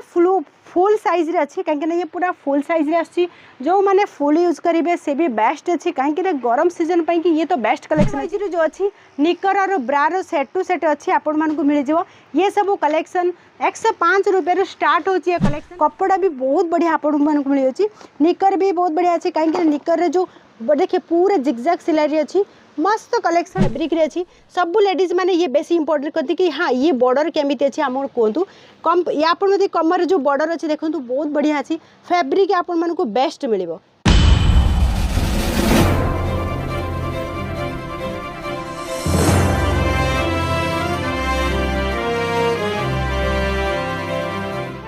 Full size रे अच्छी कहीं ये पूरा फुल साइज रे आसी जो मैंने फुल यूज करेंगे से भी बेस्ट अच्छी कहीं गरम सीजन पर कि ये तो बेस्ट कलेक्शन जो अच्छी निकर और ब्रार सेट टू सेट अच्छी आपण मानक मिल जाव ये सब कलेक्शन 105 रुपये स्टार्ट होची है कलेक्शन कपड़ा भी बहुत बढ़िया आपण मानक मिल जाए निकर भी बहुत बढ़िया अच्छी कहीं निकर रे जो देखिए पूरा जिगजैग सिलाई अच्छी मस्त कलेक्शन फैब्रिक रे अच्छी सब लेडीज माने ये बेसी इंपोर्टेंट करती कि हाँ ये बॉर्डर केमिति अच्छी आम कहतु कम या कमर जो बॉर्डर अच्छी देखो बहुत बढ़िया अच्छी फैब्रिक आपण मानक बेस्ट मिलिबो।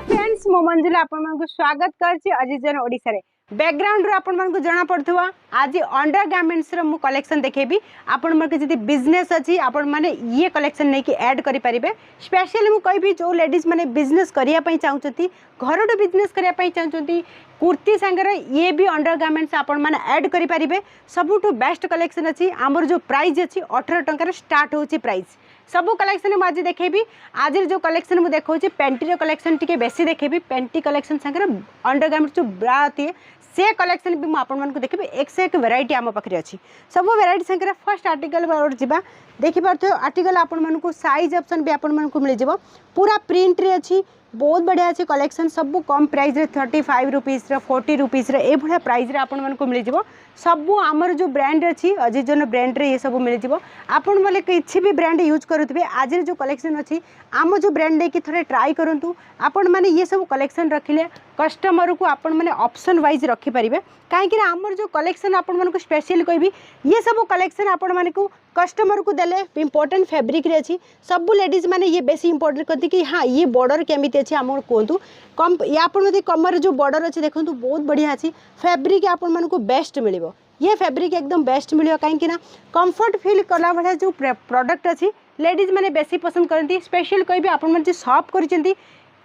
फ्रेंड्स मो मंजुला आपण मानक स्वागत करछि अजीजन ओडिसा रे बैकग्राउंड रो आपण मानक जाना पड़थुवा आज अंडर गारमेंट्स रो मु कलेक्शन देखेबी आपण मानक जदी बिजनेस अछि आपण माने ये कलेक्शन नै कि ऐड करि परिबे स्पेशली मु कहबी जो लेडीज माने बिजनेस करिया पई चाहउछती घरडो बिजनेस करिया पई चाहउछती कुर्ती संगे ये भी अंडर गारमेंट्स आपण माने ऐड करि परिबे सबुठु बेस्ट कलेक्शन अछि हमर जो प्राइस अछि 18 टंका स्टार्ट होछि प्राइस सबू कलेक्शन मुझे आज देखेबी आज जो कलेक्शन मुझे देखा पेंटी कलेक्शन टी बेसी देखेबी पेंटी कलेक्शन संगे अंडर गारमेंट्स जो ब्रा थी से कलेक्शन भी मुझे देखी एक से एक वेराइटी आम पाखे अच्छी सब वेराइटी संगे फर्स्ट आर्टिकल जा देखिपे आर्टिकल आपण मानक साइज ऑप्शन भी आपण मानक मिल जाव पूरा प्रिंट रे अच्छी बहुत बढ़िया अच्छी कलेक्शन सब कम प्राइस रे 35 रुपीज 40 रुपीज रे ए प्राइस रे आपण मानक मिल जाव सबू आमर जो ब्रांड अच्छी अजीजन ब्रांड रे ये सब मिल जाव आपण बोले किसी भी ब्रांड यूज करुवे आज जो कलेक्शन अच्छी आम जो ब्रांड लेकिन थोड़े ट्राई करूँ आपण मैंने ये सब कलेक्शन रखिले कस्टमर को आपण मैंने ऑप्शन वाइज रखिपारे कहीं आमर जो कलेक्शन आपण मानक स्पेशली कहबी ये सब कलेक्शन आपण मानक कस्टमर को देले इंपोर्टेंट फैब्रिक रे अच्छी सब लेडीज माने ये बेसी इंपोर्टेंट करती कि हाँ ये बॉर्डर केमिति अच्छी आम कहतु कम या कमर जो बॉर्डर अच्छी देखो बहुत बढ़िया अच्छी फैब्रिक आपण मानक बेस्ट मिलिबो ये फैब्रिक एकदम बेस्ट मिलियो कहीं कंफर्ट फील कला भाया जो प्रोडक्ट अच्छी लेडीज माने बेसी पसंद करती स्पेशल कहबी आपण माने शॉप करचंती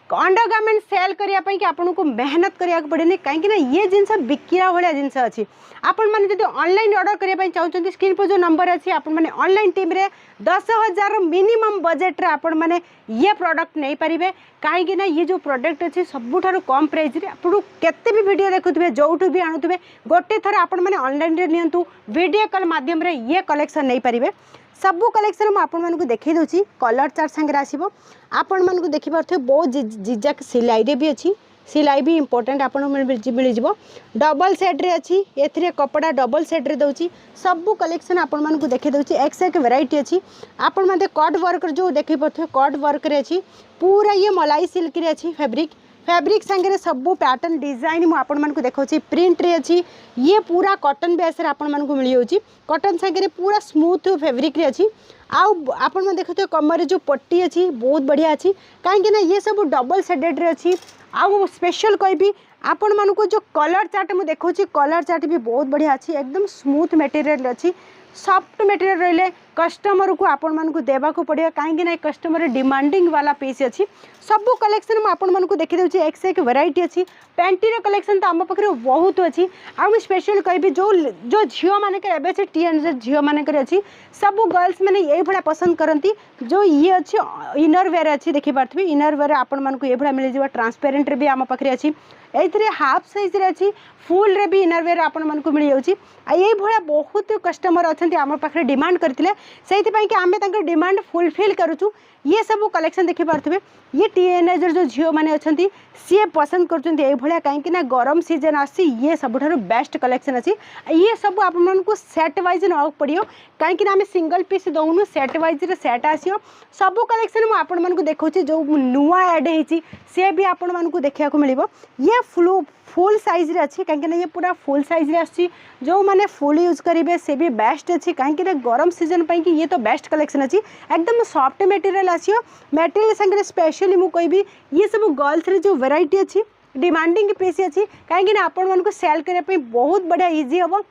अंडर गारमेंट सेल करने कि आपन को मेहनत करिया पड़ेनी कहीं ये जिनस बिकिरा भाया जिनस अच्छी आपण मैंने जब ऑनलाइन ऑर्डर करने चाहते स्क्रीन पर जो नंबर अच्छी आपण मैंने ऑनलाइन टीम रे 10,000 मिनिमम बजेट रे आपण मैंने ये प्रोडक्ट नहीं पारे कहीं ये जो प्रोडक्ट अच्छी सबुठार कम प्राइस रे आपन केते भी वीडियो देखुवे जोठू भी आणुवे गोटे थर आपण मैंने ऑनलाइन रे नियंतु वीडियो कॉल माध्यम रे ये कलेक्शन नहीं पारे सबू कलेक्शन मुझे देखी दूसरी कलर चार्ट सांगे आसो आपण मानक देखिपे बहुत जिजाक सिलाई रे भी अच्छी सिलाई भी इंपोर्टेंट आपन मिल जाव डबल सेट रे अच्छी ए कपड़ा डबल सेट रे दउची सबू कलेक्शन आपण मानक देखी दूसरी एक से एक वेराइटी अच्छी आपण माने कट वर्क जो देखी पड़े कट वर्क रे अच्छी पूरा ये मलाई सिल्क रे अच्छी फैब्रिक संगे सबू पैटर्न डिजाइन मुझे देखा प्रिंट रे अच्छी ये पूरा कॉटन बेस आपण मानक मिल जाऊँगी कॉटन संगे पूरा स्मूथ फैब्रिक रे अच्छी आपण देखते कमर जो पट्टी अच्छी बहुत बढ़िया अच्छी कहीं ये सब डबल सेडेड रे अच्छी आउ स्पेशल कहबी आपण मानक जो कलर चार्ट मुझे देखा कलर चार्ट भी बहुत बढ़िया अच्छी एकदम स्मूथ मटेरियल अच्छी सॉफ्ट मटेरियल रहिले कस्टमर को आपण मानक देवाक पड़े कहीं कस्टमर डिमांडिंग वाला पीस अच्छी सबू कलेक्शन मुझे देखी दूसरी एक से एक वेराइटी अच्छी पेंटी कलेक्शन तो आम पाखे बहुत अच्छी आउ स्पेशल कहबी जो जो झील मानक से टीनेजर झील मानक अच्छी सबू गर्ल्स मैंने ये भाया पसंद करती जो ये अच्छी इनर वेयर अच्छी देखिपे इनर वेयर आपण मानक ये मिल जाए ट्रांसपेरेंट भी आम पाखे अच्छी ये हाफ साइज रे अच्छी फुल रे भी इनर वेयर आपण मानक मिल जाऊँगी ये भाया बहुत कस्टमर अच्छा आम पाखे डिमांड करते से आम डिमांड फुलफिल करुचु ये सब कलेक्शन देखिपे ये टीनेजर जो झील मैंने अच्छा सी पसंद कर कहीं गरम सीजन आसी ये सबुठार बेस्ट कलेक्शन अच्छी ये सब आपको सेट वाइज ना पड़ो कहीं आम सिंगल पीस दौनु सेट वाइज सेट आसो सबू कलेक्शन मुझे देखा जो नुआ एड होती सी भी आपण मानक देखा मिल ये फुल साइज रे अच्छी कहीं ये पूरा फुल साइज रे अच्छी जो मैंने फुल यूज करेंगे से भी बेस्ट अच्छी कहीं गरम सीजन पर कि ये तो बेस्ट कलेक्शन अच्छी एकदम सॉफ्ट मटेरियल आसो मटेरियल संगे स्पेशली मुझे कहबी ये सब गर्ल्स रे जो वेराइटी अच्छी डिमांडिंग पीस अच्छी कहीं आपण मानक सेल करने बहुत बढ़िया इजी हम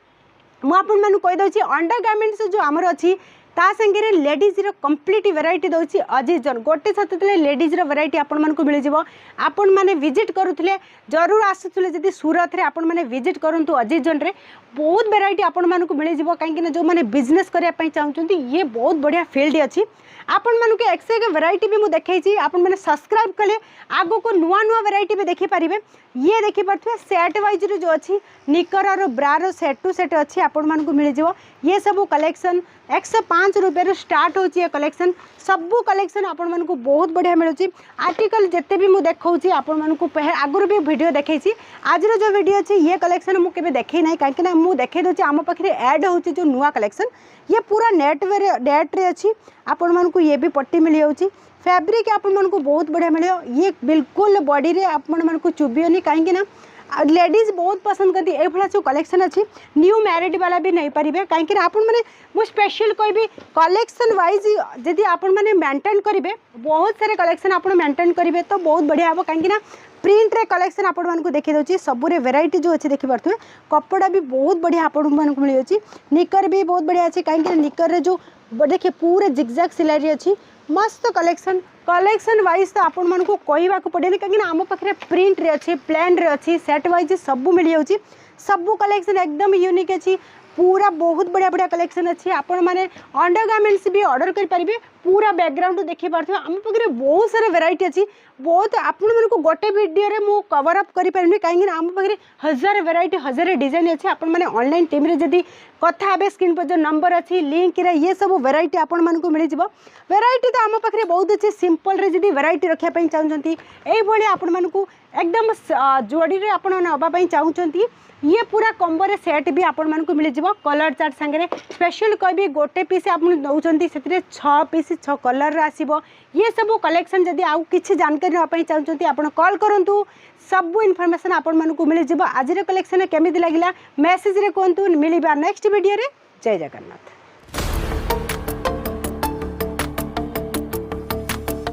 मुझे कहीदे अंडर गारमेंट्स जो आमर अच्छी ता संगे लेडीज कंप्लीट वेराइटी दौर अजीज जन गोटे छत तले लेडीज वेराइटी आपण मानक मिल जाव आपण मैंने विजिट करुले जरूर आसुले जदि सूरत रे आपण मैंने विजिट करूँ अजीज जन रे बहुत वेराइटी आपण मानक मिल जाव कहीं जो मैंने बिजनेस करने चाहते ये बहुत बढ़िया फील्ड अच्छी आपण मानक एक से एक वेराइटी भी मुझे देखी आपण मैंने सब्सक्राइब कले आगो को नुआ नुआ वेराइटी भी देखिपारे ये देखिपे सेट वाइज जो अच्छी निकर और ब्रार सेट टू सेट अच्छी आपण मानक मिल जाव ये सब कलेक्शन 105 रुपये स्टार्ट होची ये कलेक्शन सबू कलेक्शन आपण मानक बहुत बढ़िया मिलूँ आर्टिकल जिते भी मुझे देखा आपण मानक आगुरी भी वीडियो देखी आज जो वीडियो अच्छी ये कलेक्शन मुझे देखी ना कहीं मुझे देखी दूसरी आम पाखे ऐड हो जो नुआ कलेक्शन ये पूरा नेट रे अच्छी आपण मानक ये भी पट्टी मिल जाऊँगी फैब्रिक आपण मानक बहुत बढ़िया मिले ये बिल्कुल बॉडी रे आपण मानक चुभियोनी कहीं लेडीज बहुत पसंद करती ये जो कलेक्शन अच्छी न्यू मैरिड वाला भी नहीं पारे कहीं आपण मैंने मुझे स्पेशल कहबी कलेक्शन वाइज जदि आपण मैंने मेंटेन करेंगे बहुत सारे कलेक्शन आप मेंटेन करेंगे तो बहुत बढ़िया हम कहीं प्रिंट रे कलेक्शन आपण मानक देखी दूसरी सबूरे वेराइटी जो अच्छी देखिपे कपड़ा भी बहुत बढ़िया आपण मानक मिल जाऊँगी निकर भी बहुत बढ़िया अच्छी कहीं निकर रे जो देखिए पूरे जिगजैग सिलाई अच्छी मस्त कलेक्शन वाइज तो आपण मानक कहवा पड़ेनि कहीं आम पाखे प्रिंट रे अच्छी प्लेन रे अच्छी सेट वाइज सब मिल जाऊँगी सबू कलेक्शन एकदम यूनिक अच्छी पूरा बहुत बढ़िया बढ़िया कलेक्शन अच्छी आपण मैंने अंडरगारमेंट्स भी ऑर्डर करेंगे पूरा बैकग्राउंड देखी पारे आम पाखे बहुत सारा वेराइटी अच्छी बहुत आपण मानक गोटे वीडियो रे मु कवर अप करि पारिनी कहीं आम पाखे हजार वेराइटी हजार डिजाइन अच्छी आपण मैंने ऑनलाइन टीम रे जदी कथा हे स्क्रीन पर जो नंबर अच्छी लिंक रे ये सब वेराइटी आपण मानक मिल जाव वेराइटी तो आम पाखे बहुत अच्छी सिंपल रे जदी वेराइटी रखापी चाहते ये आपण मानक एकदम जोड़ी रे आपण नापी चाहते ये पूरा कॉम्बो रे सेट भी आपण मानक मिल जाव कलर चार्ट सांगे स्पेशल कहबी गोटे पीस आप दौरान से 6 पीस 6 कलर आसो ये सब कलेक्शन जदि आउ किसी जानकारी नापी चाहते आप कॉल करूँ सबू इनफॉरमेशन आपण मानक मिल जाव आज कलेक्शन केमी लगे मेसेज रे कहतु मिलवा नेक्स्ट वीडियो रे जय जगन्नाथ।